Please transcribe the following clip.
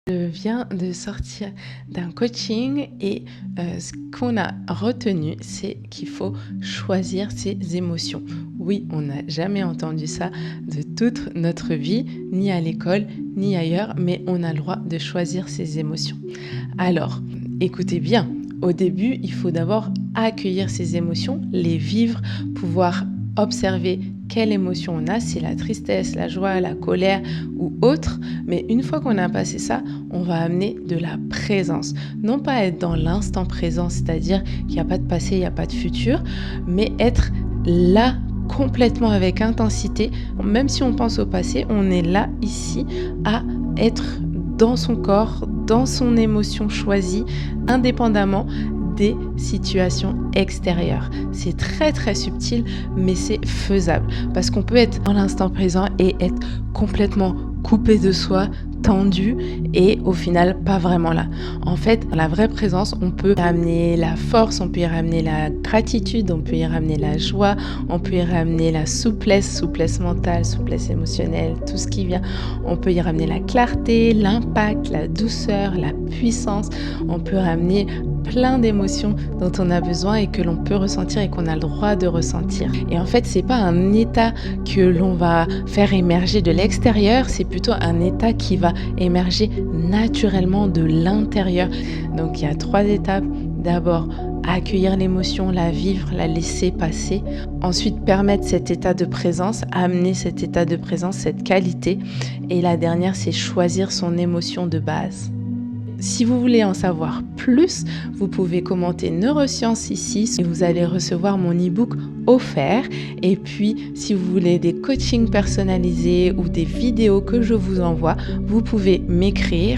Je viens de sortir d'un coaching et ce qu'on a retenu, c'est qu'il faut choisir ses émotions. Oui, on n'a jamais entendu ça de toute notre vie, ni à l'école, ni ailleurs, mais on a le droit de choisir ses émotions. Alors, écoutez bien, au début, il faut d'abord accueillir ses émotions, les vivre, pouvoir observer quelle émotion on a, c'est la tristesse, la joie, la colère ou autre. Mais une fois qu'on a passé ça, on va amener de la présence. Non pas être dans l'instant présent, c'est-à-dire qu'il n'y a pas de passé, il n'y a pas de futur, mais être là complètement avec intensité. Même si on pense au passé, on est là, ici, à être dans son corps, dans son émotion choisie, indépendamment des situations extérieures. C'est très très subtil, mais c'est faisable parce qu'on peut être dans l'instant présent et être complètement coupé de soi, tendu et au final pas vraiment là. En fait, la vraie présence, on peut y ramener la force, on peut y ramener la gratitude, on peut y ramener la joie, on peut y ramener la souplesse mentale, souplesse émotionnelle, tout ce qui vient. On peut y ramener la clarté, l'impact, la douceur, la puissance. On peut ramener plein d'émotions dont on a besoin et que l'on peut ressentir et qu'on a le droit de ressentir. Et en fait, c'est pas un état que l'on va faire émerger de l'extérieur, c'est plutôt un état qui va émerger naturellement de l'intérieur. Donc il y a 3 étapes. D'abord, accueillir l'émotion, la vivre, la laisser passer. Ensuite, permettre cet état de présence, amener cet état de présence, cette qualité. Et la dernière, c'est choisir son émotion de base. Si vous voulez en savoir plus, vous pouvez commenter Neurosciences ici et vous allez recevoir mon e-book offert. Et puis, si vous voulez des coachings personnalisés ou des vidéos que je vous envoie, vous pouvez m'écrire.